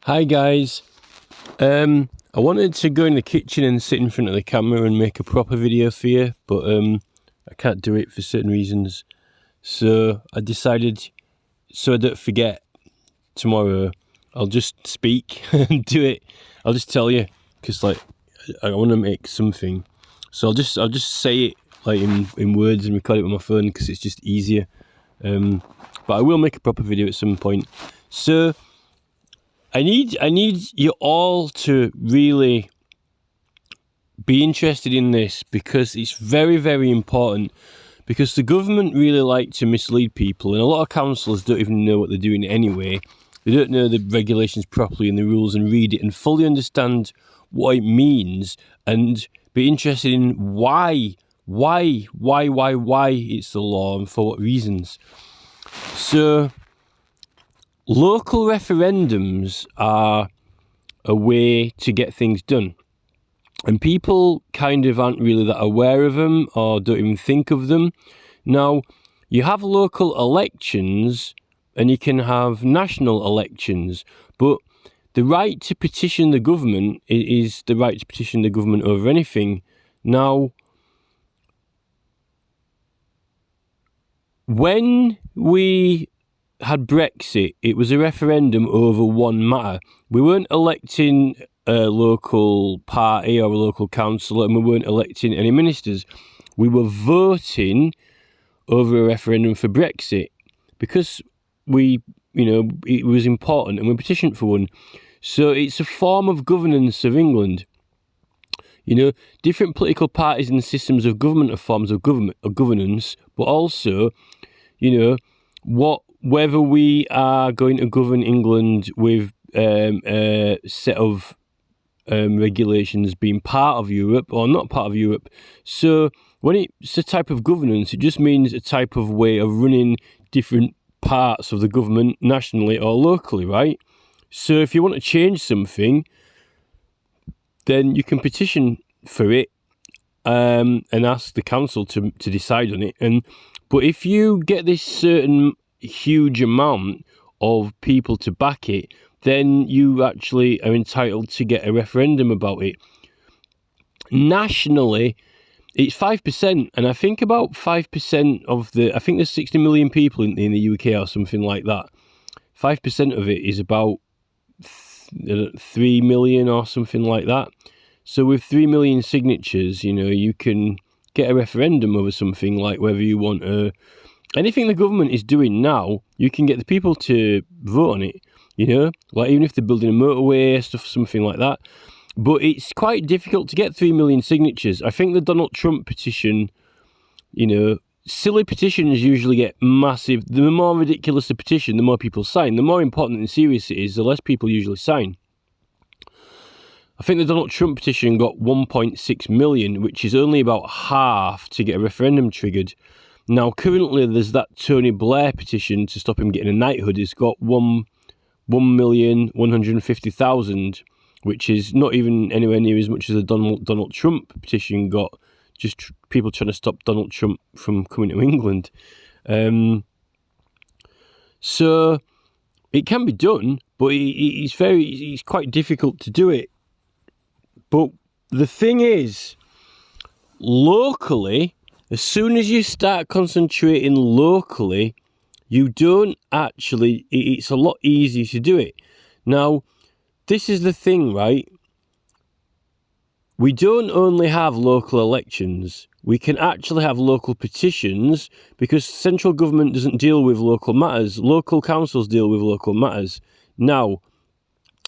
Hi guys, I wanted to go in the kitchen and sit in front of the camera and make a proper video for you, but I can't do it for certain reasons. So I decided, so I don't forget tomorrow, I'll just speak and do it. I'll just tell you, because like I want to make something. So I'll just say it like in words and record it with my phone because it's just easier. But I will make a proper video at some point. So I need you all to really be interested in this because it's very, very important, because the government really like to mislead people, and a lot of councillors don't even know what they're doing anyway. They don't know the regulations properly and the rules and read it and fully understand what it means and be interested in why it's the law and for what reasons. So local referendums are a way to get things done. And people kind of aren't really that aware of them or don't even think of them. Now, you have local elections and you can have national elections, but the right to petition the government is the right to petition the government over anything. Now, when we had Brexit, it was a referendum over one matter. We weren't electing a local party or a local councillor, and we weren't electing any ministers. We were voting over a referendum for Brexit because it was important and we petitioned for one. So it's a form of governance of England. Different political parties and systems of government are forms of governance, but also, whether we are going to govern England with a set of regulations being part of Europe or not part of Europe. So when it's a type of governance, it just means a type of way of running different parts of the government nationally or locally, right? So if you want to change something, then you can petition for it and ask the council to decide on it. But if you get this certain huge amount of people to back it, then you actually are entitled to get a referendum about it. Nationally, it's 5%, and I think about 5% of I think there's 60 million people in the UK or something like that. 5% of it is about 3 million or something like that. So with 3 million signatures, you can get a referendum over something like whether you want anything the government is doing now, you can get the people to vote on it, like even if they're building a motorway, something like that. But it's quite difficult to get 3 million signatures. I think the Donald Trump petition, silly petitions usually get massive. The more ridiculous the petition, the more people sign. The more important and serious it is, the less people usually sign. I think the Donald Trump petition got 1.6 million, which is only about half to get a referendum triggered. Now, currently, there's that Tony Blair petition to stop him getting a knighthood. It's got 1,150,000, which is not even anywhere near as much as the Donald Trump petition got. Just people trying to stop Donald Trump from coming to England. So it can be done, but it's quite difficult to do it. But the thing is, locally, as soon as you start concentrating locally, you don't actually, it's a lot easier to do it. Now, this is the thing, right? We don't only have local elections. We can actually have local petitions because central government doesn't deal with local matters. Local councils deal with local matters. Now,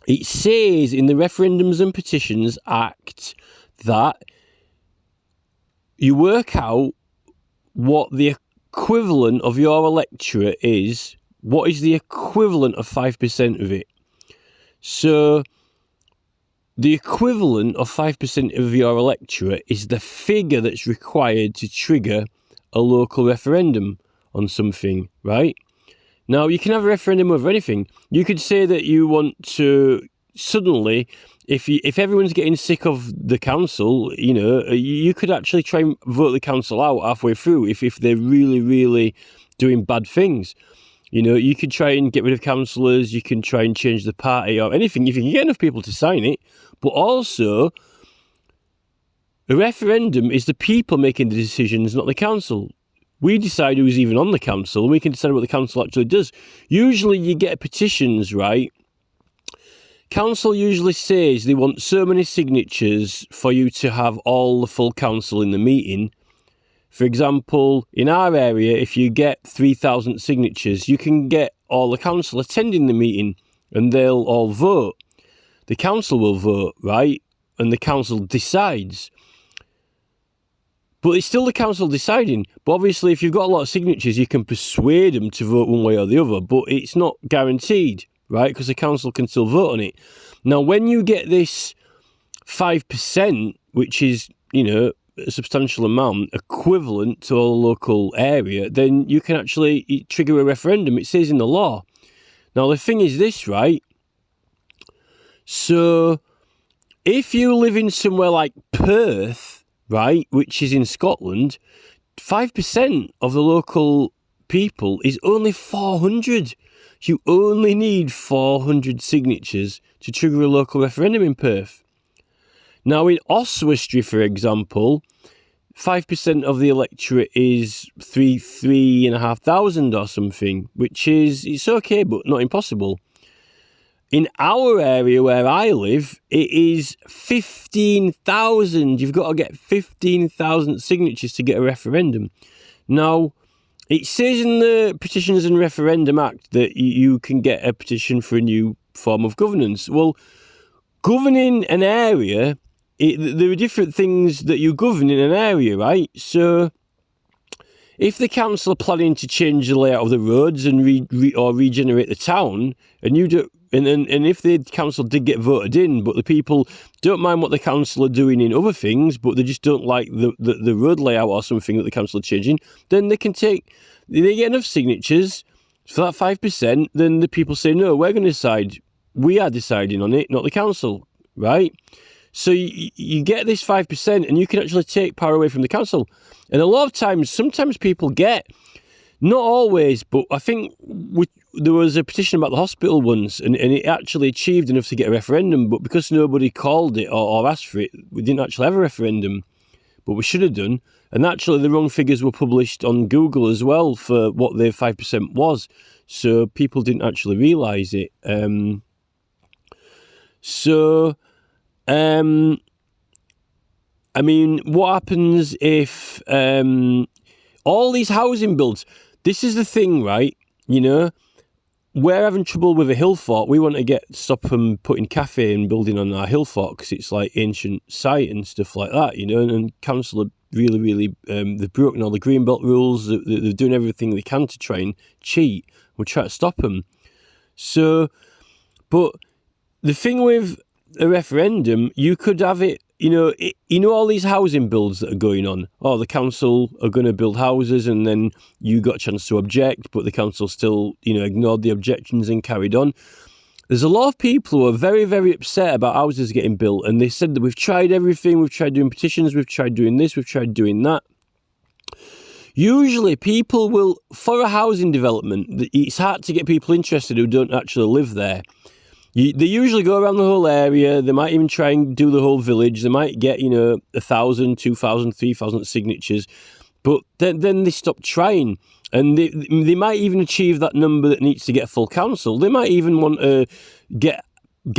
it says in the Referendums and Petitions Act that you work out what the equivalent of your electorate is. What is the equivalent of 5% of it? So the equivalent of 5% of your electorate is the figure that's required to trigger a local referendum on something, right? Now, you can have a referendum over anything. You could say that you want to suddenly, if everyone's getting sick of the council, you could actually try and vote the council out halfway through if they're really, really doing bad things. You know, you could try and get rid of councillors, you can try and change the party or anything if you can get enough people to sign it. But also, a referendum is the people making the decisions, not the council. We decide who's even on the council, and we can decide what the council actually does. Usually you get petitions, right? Council usually says they want so many signatures for you to have all the full council in the meeting. For example, in our area, if you get 3,000 signatures, you can get all the council attending the meeting and they'll all vote. The council will vote, right? And the council decides. But it's still the council deciding. But obviously, if you've got a lot of signatures, you can persuade them to vote one way or the other. But it's not guaranteed, right? Because the council can still vote on it. Now, when you get this 5%, which is, you know, a substantial amount equivalent to a local area, then you can actually trigger a referendum. It says in the law. Now, the thing is this, right? So, if you live in somewhere like Perth, right, which is in Scotland, 5% of the local people is only 400. You only need 400 signatures to trigger a local referendum in Perth. Now, in Oswestry, for example, 5% of the electorate is 3,500 or something, which is, it's okay, but not impossible. In our area where I live, it is 15,000. You've got to get 15,000 signatures to get a referendum. Now, it says in the Petitions and Referendum Act that you can get a petition for a new form of governance. Well, governing an area, there are different things that you govern in an area, right? So, if the council are planning to change the layout of the roads and regenerate the town, and you do, and if the council did get voted in, but the people don't mind what the council are doing in other things, but they just don't like the road layout or something that the council are changing, then they get enough signatures for that 5%, then the people say, no, we're going to decide. We are deciding on it, not the council, right? So you get this 5% and you can actually take power away from the council. And a lot of times, sometimes people get, not always, but I think there was a petition about the hospital once and it actually achieved enough to get a referendum, but because nobody called it or asked for it, we didn't actually have a referendum, but we should have done. And actually the wrong figures were published on Google as well for what the 5% was. So people didn't actually realise it. I mean, what happens if all these housing builds, this is the thing, right? You know, we're having trouble with a hill fort. We want to stop them putting cafe and building on our hill fort because it's like ancient site and stuff like that, you know, and council are really, they've broken all the greenbelt rules. They're doing everything they can to try and cheat. We'll try to stop them. So, but the thing with a referendum, you could have it, you know, all these housing builds that are going on. Oh, the council are going to build houses and then you got a chance to object, but the council still, you know, ignored the objections and carried on. There's a lot of people who are very, very upset about houses getting built, and they said that we've tried everything, we've tried doing petitions, we've tried doing this, we've tried doing that. Usually people will, for a housing development, it's hard to get people interested who don't actually live there. They usually go around the whole area. They might even try and do the whole village. They might get, 1,000, 2,000, 3,000 signatures. But then they stop trying. And they might even achieve that number that needs to get a full council. They might even want to get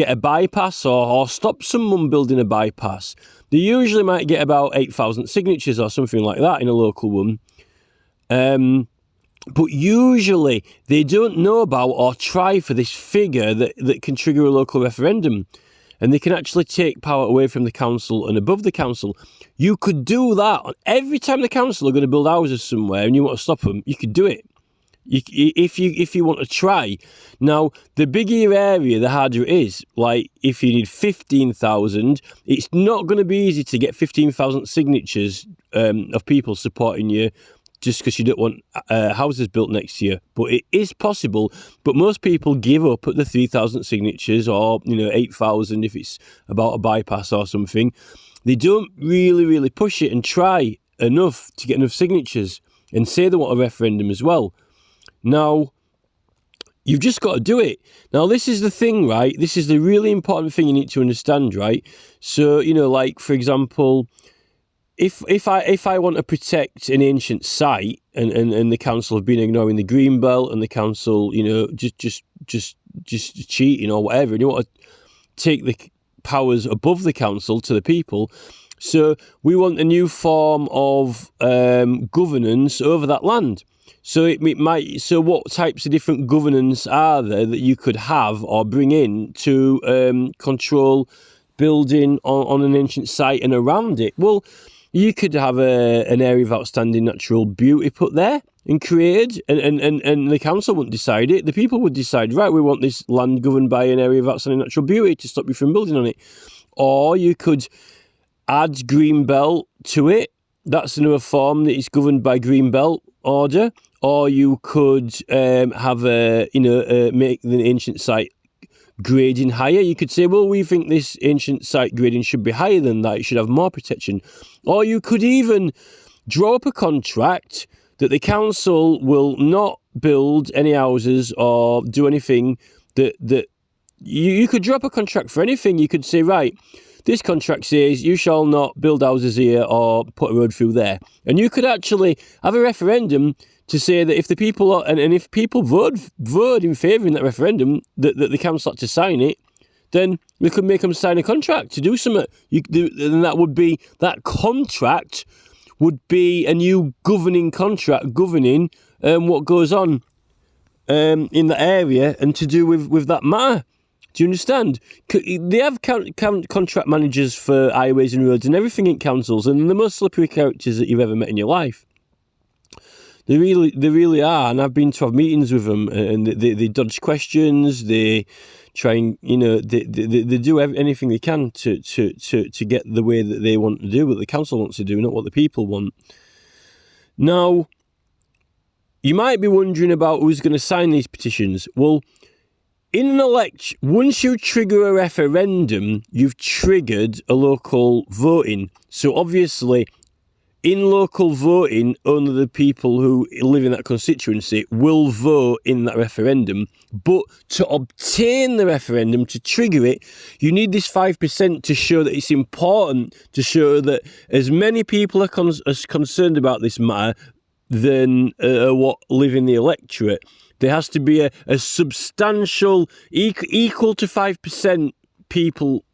a bypass or stop someone building a bypass. They usually might get about 8,000 signatures or something like that in a local one. But usually they don't know about or try for this figure that can trigger a local referendum. And they can actually take power away from the council and above the council. You could do that. Every time the council are going to build houses somewhere and you want to stop them, you could do it. If you want to try. Now, the bigger your area, the harder it is. Like, if you need 15,000, it's not going to be easy to get 15,000 signatures of people supporting you just because you don't want houses built next year. But it is possible. But most people give up at the 3,000 signatures or, 8,000 if it's about a bypass or something. They don't really push it and try enough to get enough signatures and say they want a referendum as well. Now, You've just got to do it. Now, this is the thing, right? This is the really important thing you need to understand, right? So, like, for example, if I want to protect an ancient site and the council have been ignoring the green belt and the council, just cheating or whatever, and you want to take the powers above the council to the people, so we want a new form of governance over that land. So So what types of different governance are there that you could have or bring in to control building on an ancient site and around it? Well, you could have an area of outstanding natural beauty put there and created, and the council wouldn't decide it. The people would decide, right, we want this land governed by an area of outstanding natural beauty to stop you from building on it. Or you could add green belt to it. That's another form that is governed by green belt order. Or you could have make the ancient site grading higher. You could say, well, we think this ancient site grading should be higher than that. It should have more protection. Or you could even draw up a contract that the council will not build any houses or do anything that you could draw up a contract for anything. You could say, right, this contract says you shall not build houses here or put a road through there. And you could actually have a referendum to say that if the people are, and if people vote in favour in that referendum that the council had to sign it, then we could make them sign a contract to do something. And that contract would be a new governing contract governing what goes on in the area and to do with that matter. Do you understand? They have contract managers for highways and roads and everything in councils, and they're the most slippery characters that you've ever met in your life. They really are, and I've been to have meetings with them, and they dodge questions. They try and they do anything they can to get the way that they want to do, what the council wants to do, not what the people want. Now, you might be wondering about who's going to sign these petitions. Well, in an election, once you trigger a referendum, you've triggered a local voting. So obviously, in local voting, only the people who live in that constituency will vote in that referendum. But to obtain the referendum, to trigger it, you need this 5% to show that it's important, to show that as many people are concerned about this matter than what live in the electorate. There has to be a substantial, equal to 5% people,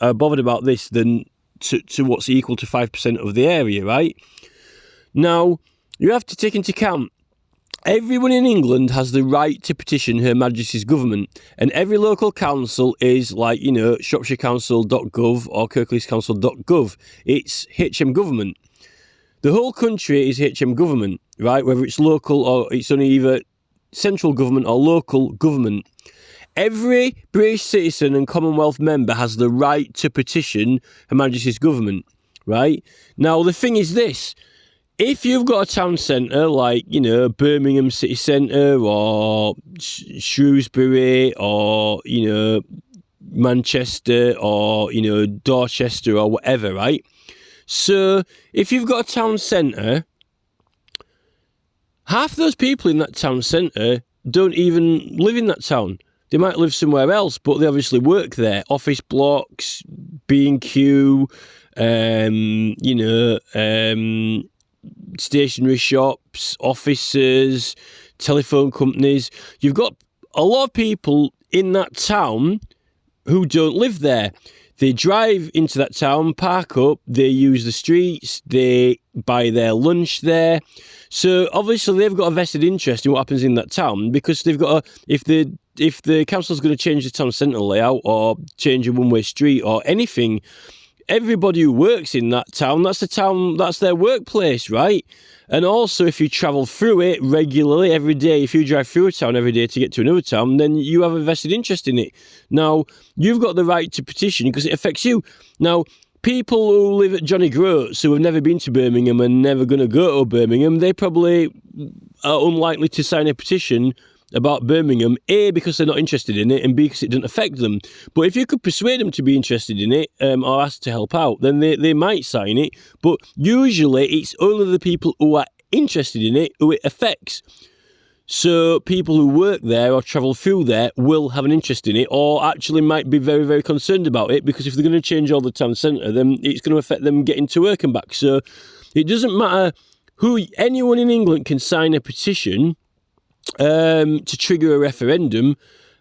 are bothered about this than to what's equal to 5% of the area, right? Now, you have to take into account, everyone in England has the right to petition Her Majesty's government, and every local council is like, shropshirecouncil.gov or kirkleescouncil.gov. It's HM government. The whole country is HM government, right? Whether it's local or it's only either central government or local government. Every British citizen and Commonwealth member has the right to petition Her Majesty's government, right? Now, the thing is this. If you've got a town centre like, Birmingham city centre or Shrewsbury or, Manchester or, Dorchester or whatever, right? So if you've got a town centre, half those people in that town centre don't even live in that town. They might live somewhere else, but they obviously work there. Office blocks, B&Q, stationery shops, offices, telephone companies. You've got a lot of people in that town who don't live there. They drive into that town, park up, they use the streets, they buy their lunch there. So obviously they've got a vested interest in what happens in that town, because they've got if the council's going to change the town centre layout or change a one-way street or anything, everybody who works in that town, that's their workplace, right? And also, if you travel through it regularly every day, if you drive through a town every day to get to another town, then you have a vested interest in it. Now, you've got the right to petition because it affects you. Now, people who live at Johnny Groats, who have never been to Birmingham and never going to go to Birmingham, they probably are unlikely to sign a petition about Birmingham, A, because they're not interested in it, and B, because it doesn't affect them. But if you could persuade them to be interested in it or ask to help out, then they might sign it. But usually it's only the people who are interested in it who it affects. So people who work there or travel through there will have an interest in it, or actually might be very, very concerned about it, because if they're going to change all the town centre, then it's going to affect them getting to work and back. So it doesn't matter who, anyone in England can sign a petition to trigger a referendum,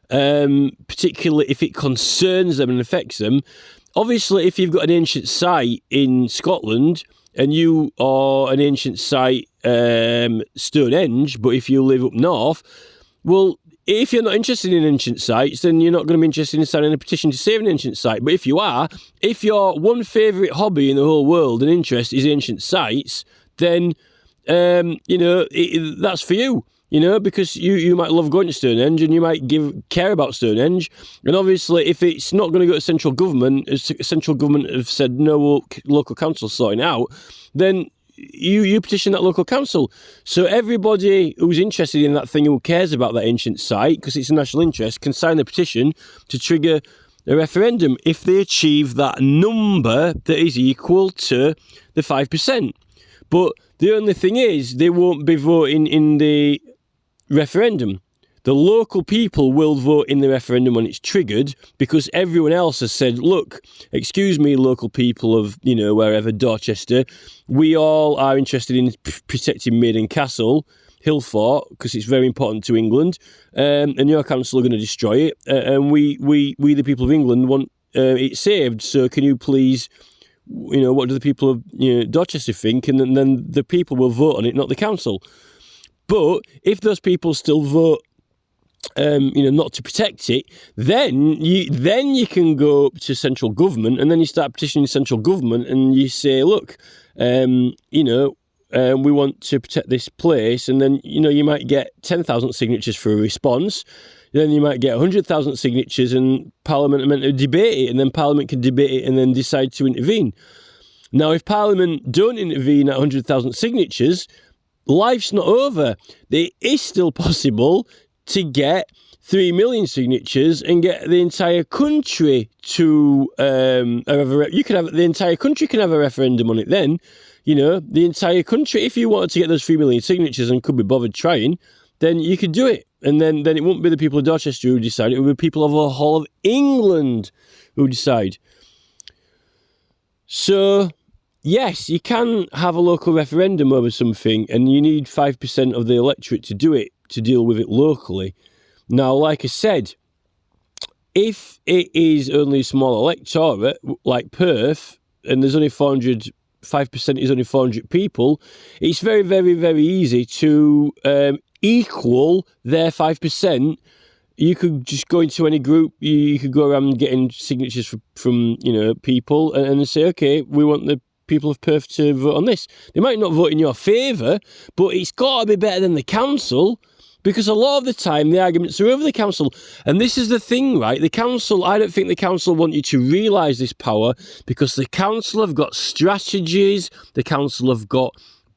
particularly if it concerns them and affects them. Obviously, if you've got an ancient site in Scotland and you are an ancient site, Stonehenge, but if you live up north, well, if you're not interested in ancient sites, then you're not going to be interested in signing a petition to save an ancient site. But if you are, if your one favourite hobby in the whole world and interest is ancient sites, then, that's for you. Because you might love going to Stonehenge and you might care about Stonehenge. And obviously, if it's not going to go to central government, as central government have said no, local council sorting it out, then you petition that local council. So everybody who's interested in that thing, who cares about that ancient site, because it's a national interest, can sign the petition to trigger a referendum if they achieve that number that is equal to the 5%. But the only thing is, they won't be voting in the referendum. The local people will vote in the referendum when it's triggered, because everyone else has said, look, excuse me, local people of, wherever, Dorchester, we all are interested in protecting Maiden Castle, Hillfort, because it's very important to England, and your council are going to destroy it, and we, the people of England, want it saved, so can you please, what do the people of Dorchester think? And then the people will vote on it, not the council. But if those people still vote, not to protect it, then you can go to central government, and then you start petitioning central government, and you say, look, we want to protect this place, and then you might get 10,000 signatures for a response. Then you might get 100,000 signatures, and Parliament are meant to debate it, and then Parliament can debate it and then decide to intervene. Now, if Parliament don't intervene at 100,000 signatures, life's not over. It is still possible to get 3 million signatures and get the entire country to the entire country can have a referendum on it. Then, the entire country, if you wanted to get those 3 million signatures and could be bothered trying, then you could do it. And then it won't be the people of Dorchester who decide, it will be people of the whole of England who decide. So, yes, you can have a local referendum over something, and you need 5% of the electorate to do it, to deal with it locally. Now, like I said, if it is only a small electorate, like Perth, and there's only 5% is only 400 people, it's very, very, very easy to equal their 5%. You could just go into any group, you could go around getting signatures from people, and say, okay, we want the people of Perth to vote on this. They might not vote in your favour, but it's got to be better than the council, because a lot of the time the arguments are over the council. And this is the thing, right? The council, I don't think the council want you to realise this power, because the council have got strategies, the council have got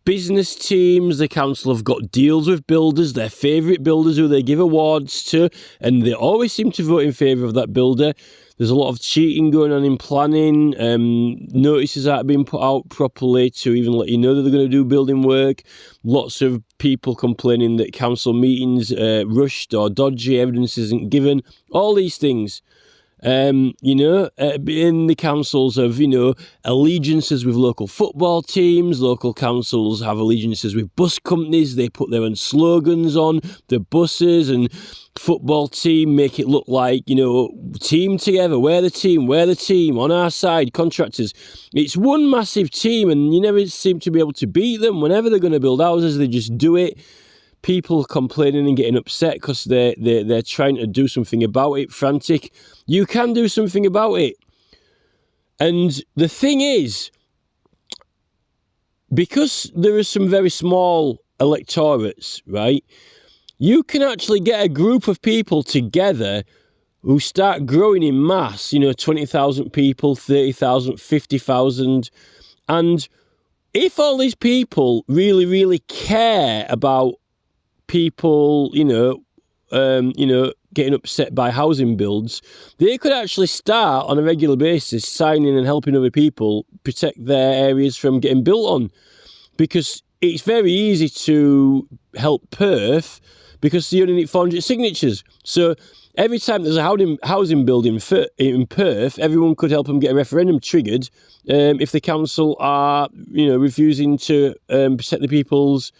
business teams, the council have got deals with builders, their favourite builders who they give awards to, and they always seem to vote in favour of that builder. There's a lot of cheating going on in planning. Notices aren't being put out properly to even let you know that they're going to do building work. Lots of people complaining that council meetings rushed or dodgy, evidence isn't given. All these things. In the councils of, allegiances with local football teams. Local councils have allegiances with bus companies. They put their own slogans on the buses, and football team make it look like, team together, we're the team, on our side, contractors. It's one massive team, and you never seem to be able to beat them. Whenever they're going to build houses, they just do it. People complaining and getting upset because they're trying to do something about it, frantic. You can do something about it. And the thing is, because there are some very small electorates, right, you can actually get a group of people together who start growing in mass, 20,000 people, 30,000, 50,000. And if all these people really, really care about people, getting upset by housing builds, they could actually start on a regular basis signing and helping other people protect their areas from getting built on. Because it's very easy to help Perth because you only need 400 signatures. So every time there's a housing building in Perth, everyone could help them get a referendum triggered if the council are, refusing to protect the people's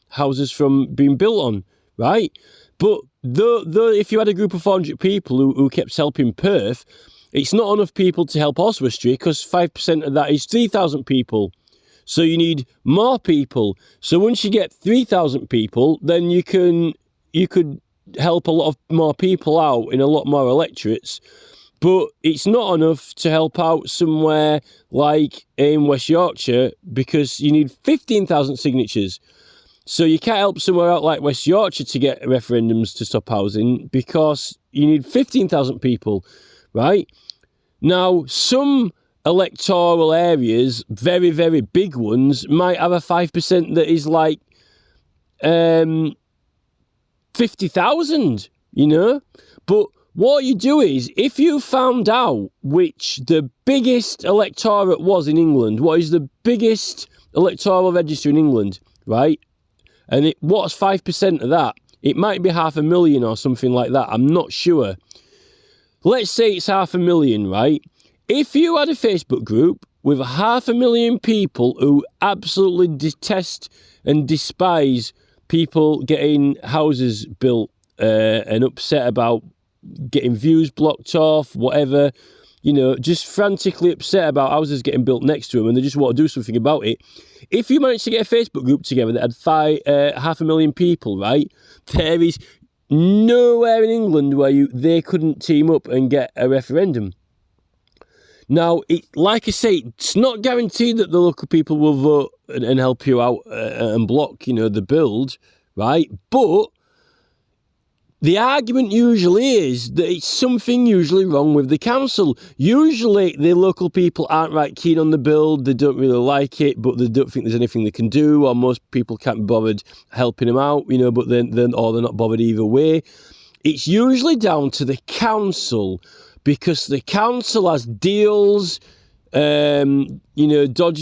houses from being built on, right? But though if you had a group of 400 people who kept helping Perth, it's not enough people to help Oswestry because 5% of that is 3,000 people. So you need more people. So once you get 3,000 people, then you could help a lot of more people out in a lot more electorates. But it's not enough to help out somewhere like in West Yorkshire because you need 15,000 signatures. So you can't help somewhere out like West Yorkshire to get referendums to stop housing because you need 15,000 people, right? Now, some electoral areas, very, very big ones, might have a 5% that is like 50,000, But what you do is, if you found out which the biggest electorate was in England, what is the biggest electoral register in England, right? And what's 5% of that? It might be 500,000 or something like that. I'm not sure. Let's say it's 500,000, right? If you had a Facebook group with 500,000 people who absolutely detest and despise people getting houses built and upset about getting views blocked off, whatever, just frantically upset about houses getting built next to them and they just want to do something about it. If you managed to get a Facebook group together that had 500,000 people, right, there is nowhere in England where they couldn't team up and get a referendum. Now, like I say, it's not guaranteed that the local people will vote and help you out and block, the build, right? But the argument usually is that it's something usually wrong with the council. Usually the local people aren't right keen on the build, they don't really like it, but they don't think there's anything they can do, or most people can't be bothered helping them out, but then or they're not bothered either way. It's usually down to the council, because the council has deals, dodgy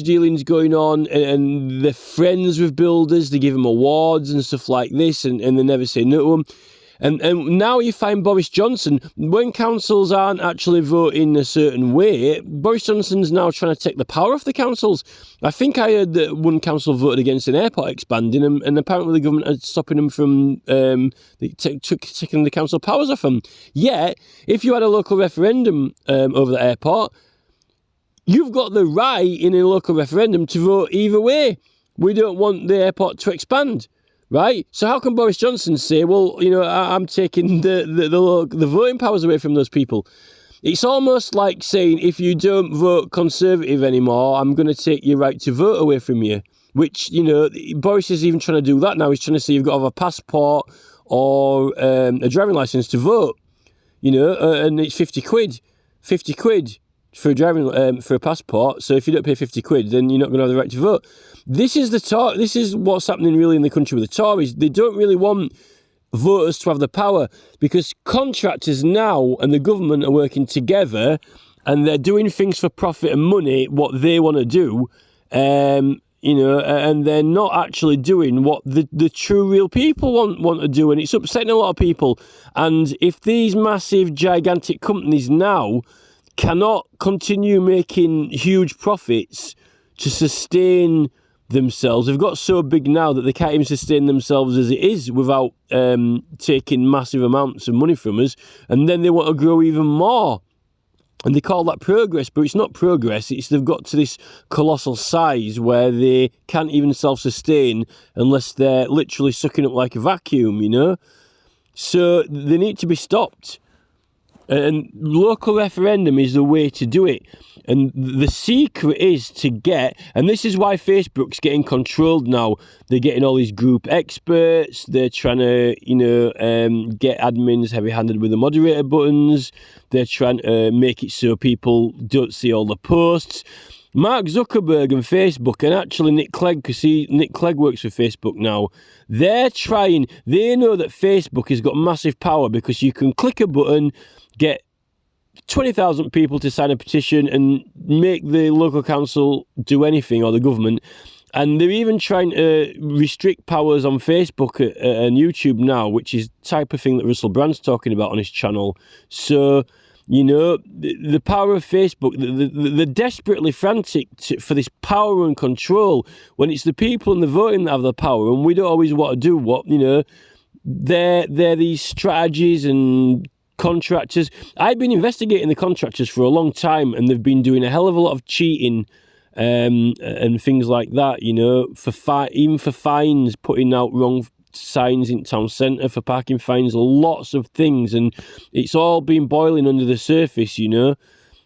dealings going on, and they're friends with builders, they give them awards and stuff like this, and they never say no to them. And now you find Boris Johnson, when councils aren't actually voting a certain way, Boris Johnson's now trying to take the power off the councils. I think I heard that one council voted against an airport expanding, and apparently the government is stopping them from taking the council powers off them. Yet, if you had a local referendum over the airport, you've got the right in a local referendum to vote either way. We don't want the airport to expand. Right? So how can Boris Johnson say, well, I'm taking the voting powers away from those people? It's almost like saying, if you don't vote Conservative anymore, I'm going to take your right to vote away from you. Which, Boris is even trying to do that now. He's trying to say you've got to have a passport or a driving licence to vote. And it's 50 quid. 50 quid for a driving for a passport. So if you don't pay 50 quid, then you're not going to have the right to vote. This is This is what's happening really in the country with the Tories. They don't really want voters to have the power because contractors now and the government are working together and they're doing things for profit and money, what they want to do, and they're not actually doing what the true real people want to do, and it's upsetting a lot of people. And if these massive, gigantic companies now cannot continue making huge profits to sustain themselves, they've got so big now that they can't even sustain themselves as it is without taking massive amounts of money from us, and then they want to grow even more. And they call that progress, but it's not progress. It's they've got to this colossal size where they can't even self-sustain unless they're literally sucking up like a vacuum, So they need to be stopped. And local referendum is the way to do it. And the secret is to get, and this is why Facebook's getting controlled now. They're getting all these group experts. They're trying to, get admins heavy-handed with the moderator buttons. They're trying to make it so people don't see all the posts. Mark Zuckerberg and Facebook, and actually Nick Clegg, because Nick Clegg works for Facebook now, they know that Facebook has got massive power because you can click a button, get 20,000 people to sign a petition and make the local council do anything, or the government, And they're even trying to restrict powers on Facebook and YouTube now, which is the type of thing that Russell Brand's talking about on his channel. So, you know, the power of Facebook, they're desperately frantic for this power and control when it's the people and the voting that have the power, and we don't always want to do what, you know, they're these strategies and contractors. I've been investigating the contractors for a long time, and they've been doing a hell of a lot of cheating and things like that, you know, even for fines, putting out wrong signs in town centre for parking fines, lots of things, and it's all been boiling under the surface, you know.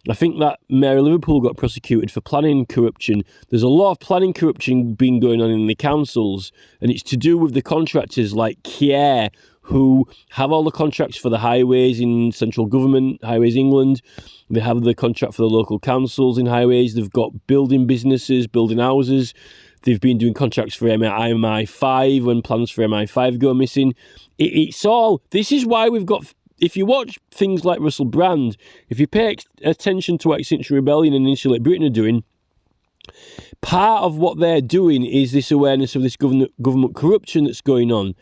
I think that Mayor of Liverpool got prosecuted for planning corruption. There's a lot of planning corruption been going on in the councils, and it's to do with the contractors like Kier, who have all the contracts for the highways in central government, Highways England. They have the contract for the local councils in highways. They've got building businesses, building houses. They've been doing contracts for MI5 when plans for MI5 go missing. It's all... This is why we've got... If you watch things like Russell Brand, if you pay attention to what Extinction Rebellion and Insulate Britain are doing, part of what they're doing is this awareness of this government corruption that's going on.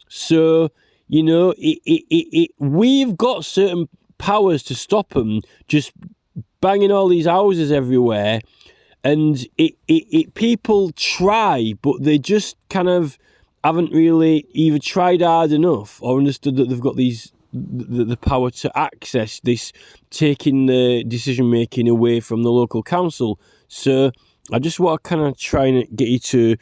So, you know, we've got certain powers to stop them just banging all these houses everywhere, and people try, but they just kind of haven't really either tried hard enough or understood that they've got the power to access this, taking the decision making away from the local council. So I just want to kind of try and get you to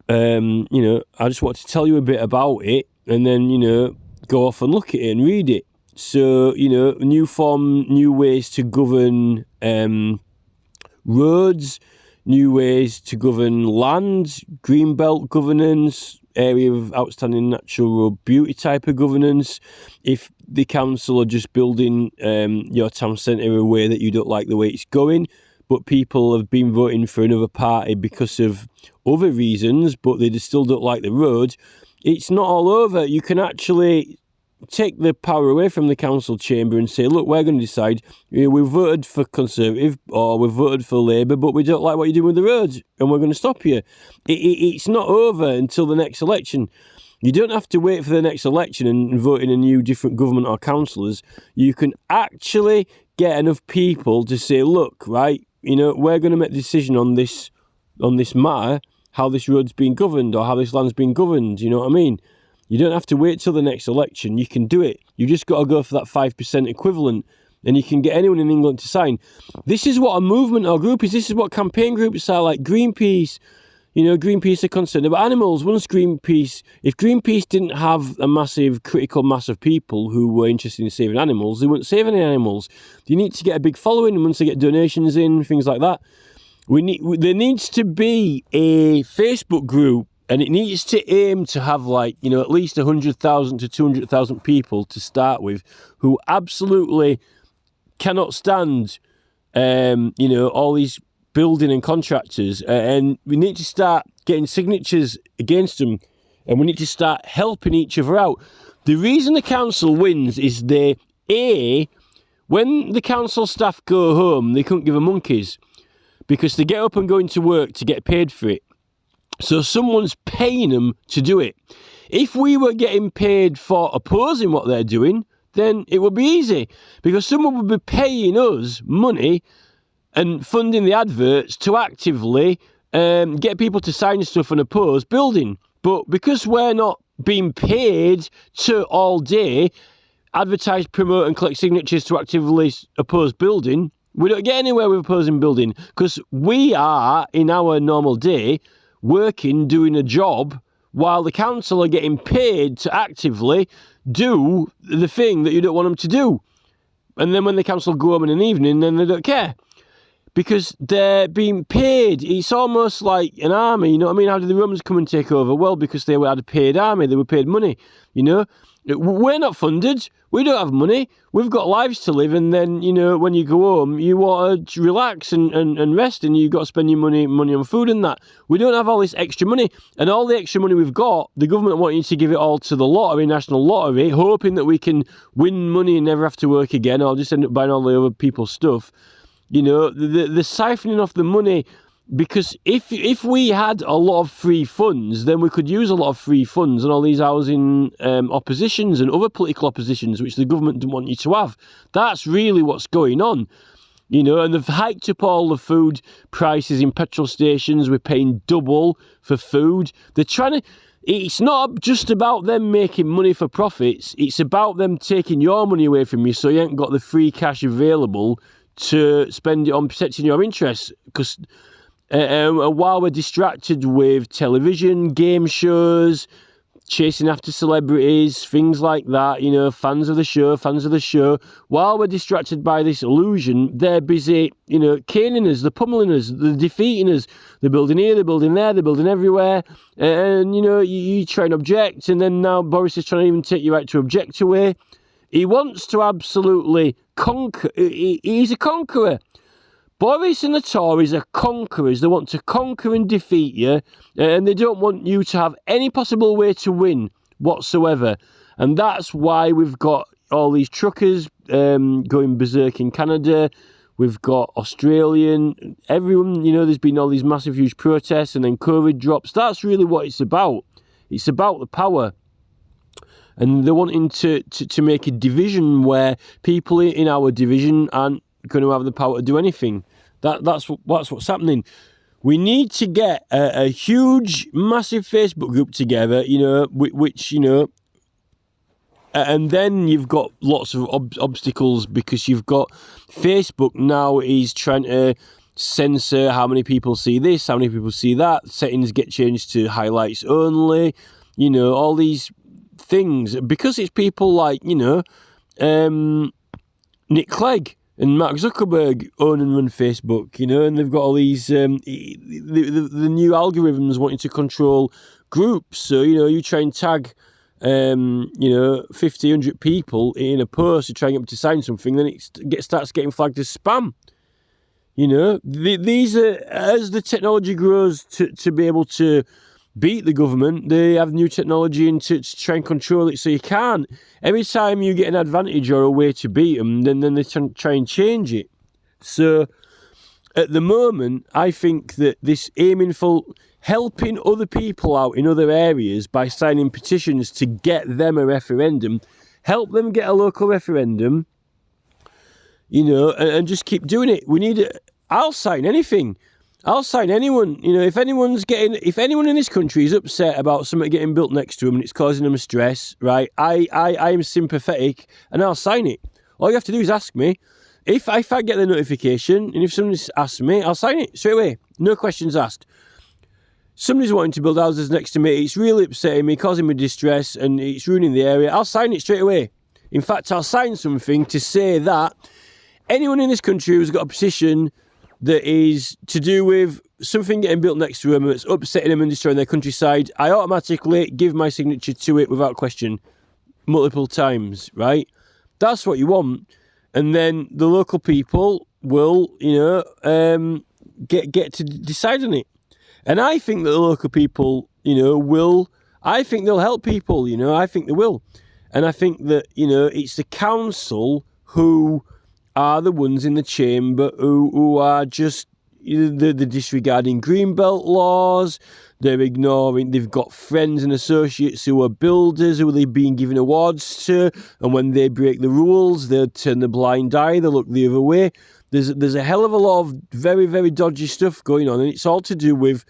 you know, I just want to tell you a bit about it, and then, you know, go off and look at it and read it. So, you know, new ways to govern roads, new ways to govern land, greenbelt governance, area of outstanding natural beauty type of governance. If the council are just building your town centre a way that you don't like the way it's going, but people have been voting for another party because of other reasons, but they still don't like the road, it's not all over. You can actually take the power away from the council chamber and say, look, we're going to decide, you know, we've voted for Conservative or we've voted for Labour, but we don't like what you're doing with the roads, and we're going to stop you. It's not over until the next election. You don't have to wait for the next election and vote in a new different government or councillors. You can actually get enough people to say, look, right, you know, we're going to make a decision on this matter, how this road's been governed or how this land's been governed, you know what I mean? You don't have to wait till the next election. You can do it. You just got to go for that 5% equivalent, and you can get anyone in England to sign. This is what a movement or group is. This is what campaign groups are, like Greenpeace. You know, Greenpeace are concerned about animals. If Greenpeace didn't have a massive critical mass of people who were interested in saving animals, they wouldn't save any animals. You need to get a big following, and once they get donations in, things like that. There needs to be a Facebook group, and it needs to aim to have, like, you know, at least 100,000 to 200,000 people to start with, who absolutely cannot stand, you know, all these building and contractors. And we need to start getting signatures against them, and we need to start helping each other out. The reason the council wins is when the council staff go home, they couldn't give a monkeys, because they get up and go into work to get paid for it. So someone's paying them to do it. If we were getting paid for opposing what they're doing, then it would be easy, because someone would be paying us money and funding the adverts to actively get people to sign stuff and oppose building. But because we're not being paid to all day advertise, promote and collect signatures to actively oppose building, we don't get anywhere with opposing building, because we are, in our normal day, working, doing a job, while the council are getting paid to actively do the thing that you don't want them to do. And then when the council go home in an evening, then they don't care, because they're being paid. It's almost like an army, you know what I mean? How did the Romans come and take over? Well, because they had a paid army, they were paid money, you know? We're not funded, we don't have money, we've got lives to live, and then, you know, when you go home, you want to relax and rest, and you've got to spend your money on food and that. We don't have all this extra money, and all the extra money we've got, the government want you to give it all to the lottery, national lottery, hoping that we can win money and never have to work again, or just end up buying all the other people's stuff. You know, the siphoning off the money Because if we had a lot of free funds, then we could use a lot of free funds on all these housing oppositions and other political oppositions, which the government didn't want you to have. That's really what's going on. And they've hiked up all the food prices in petrol stations. We're paying double for food. They're trying to... It's not just about them making money for profits. It's about them taking your money away from you so you ain't got the free cash available to spend it on protecting your interests. Because while we're distracted with television, game shows, chasing after celebrities, things like that, fans of the show, while we're distracted by this illusion, they're busy, caning us, they're pummeling us, they're defeating us, they're building here, they're building there, they're building everywhere, and, you try and object, and then now Boris is trying to even take you out to object away. He wants to absolutely conquer, he's a conqueror. Boris and the Tories are conquerors. They want to conquer and defeat you, and they don't want you to have any possible way to win whatsoever. And that's why we've got all these truckers going berserk in Canada. We've got Australian, everyone, there's been all these massive, huge protests, and then COVID drops. That's really what it's about. It's about the power. And they're wanting to make a division where people in our division aren't going to have the power to do anything. That's what's happening. We need to get a huge, massive Facebook group together, which and then you've got lots of obstacles because you've got Facebook now is trying to censor how many people see this, how many people see that. Settings get changed to highlights only, all these things because it's people like, Nick Clegg and Mark Zuckerberg own and run Facebook, and they've got all these, the new algorithms wanting to control groups. So, you try and tag, 50, 100 people in a post to try and get them to sign something, then it starts getting flagged as spam. These are, as the technology grows to be able to beat the government, they have new technology and to try and control it so you can't. Every time you get an advantage or a way to beat them, then they try and change it. So at the moment, I think that this aiming for helping other people out in other areas by signing petitions to get them a referendum, help them get a local referendum, and just keep doing it. We need it. I'll sign anything. I'll sign anyone. If anyone in this country is upset about something getting built next to them and it's causing them stress, right? I am sympathetic and I'll sign it. All you have to do is ask me. If I get the notification and if someone asks me, I'll sign it straight away. No questions asked. Somebody's wanting to build houses next to me. It's really upsetting me, causing me distress, and it's ruining the area. I'll sign it straight away. In fact, I'll sign something to say that anyone in this country who's got a petition that is to do with something getting built next to them that's upsetting them and destroying their countryside, I automatically give my signature to it without question multiple times, right? That's what you want. And then the local people will, get to decide on it. And I think that the local people, I think they'll help people, I think they will. And I think that, it's the council who are the ones in the chamber who are just the disregarding greenbelt laws. They're ignoring. They've got friends and associates who are builders who they've been giving awards to, and when they break the rules, they'll turn the blind eye. They'll look the other way. There's a hell of a lot of very, very dodgy stuff going on, and it's all to do with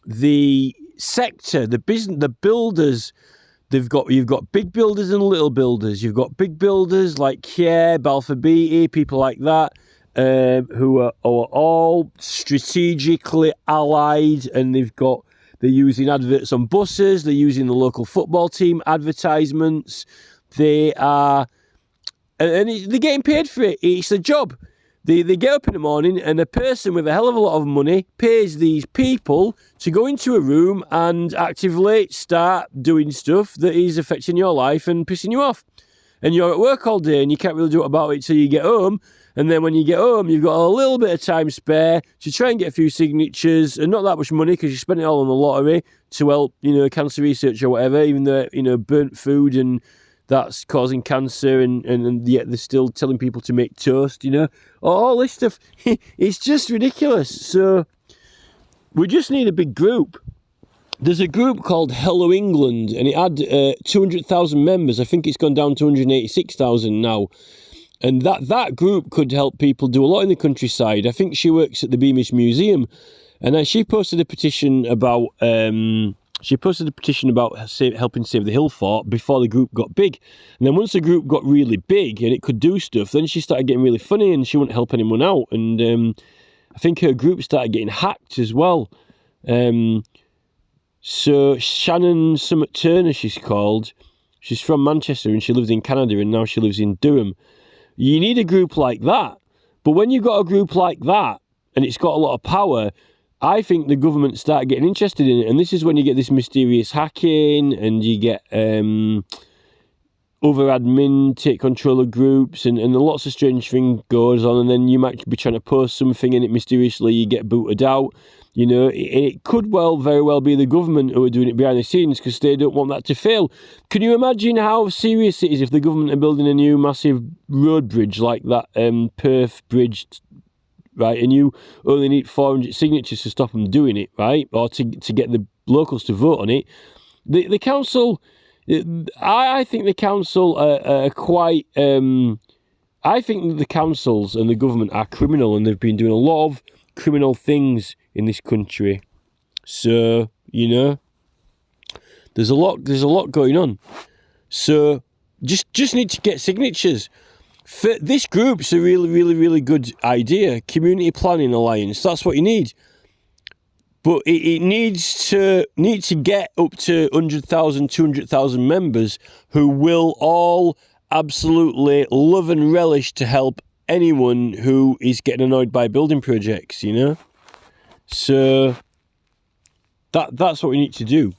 the sector, the business, the builders. You've got big builders and little builders. You've got big builders like Kier, Balfour Beatty, people like that, who are all strategically allied, and they're using adverts on buses. They're using the local football team advertisements. They're getting paid for it. It's a job. They get up in the morning and a person with a hell of a lot of money pays these people to go into a room and actively start doing stuff that is affecting your life and pissing you off. And you're at work all day and you can't really do it about it till you get home. And then when you get home, you've got a little bit of time spare to try and get a few signatures and not that much money because you spent it all on the lottery to help, cancer research or whatever, even though, burnt food and that's causing cancer and yet they're still telling people to make toast, all this stuff. It's just ridiculous. So We just need a big group. There's a group called Hello England, and it had 200,000 members. I think it's gone down to 186,000 now. And that group could help people do a lot in the countryside. I think she works at the Beamish Museum, and she posted a petition about helping save the Hill Fort before the group got big. And then once the group got really big and it could do stuff, then she started getting really funny and she wouldn't help anyone out. And I think her group started getting hacked as well. So Shannon Summit Turner, she's called. She's from Manchester and she lives in Canada, and now she lives in Durham. You need a group like that. But when you've got a group like that and it's got a lot of power, I think the government start getting interested in it. And this is when you get this mysterious hacking, and you get other admin take control of groups, and lots of strange things goes on. And then you might be trying to post something and it mysteriously you get booted out. You know, it could very well be the government who are doing it behind the scenes because they don't want that to fail. Can you imagine how serious it is if the government are building a new massive road bridge like that Perth Bridge, right? And you only need 400 signatures to stop them doing it, right? Or to get the locals to vote on it. The council, I think the council are quite... I think the councils and the government are criminal, and they've been doing a lot of criminal things in this country. So, you know, there's a lot going on. So just need to get signatures. This group's a really, really, really good idea. Community Planning Alliance, that's what you need. But it needs to get up to 100,000, 200,000 members who will all absolutely love and relish to help anyone who is getting annoyed by building projects, you know? So that's what we need to do.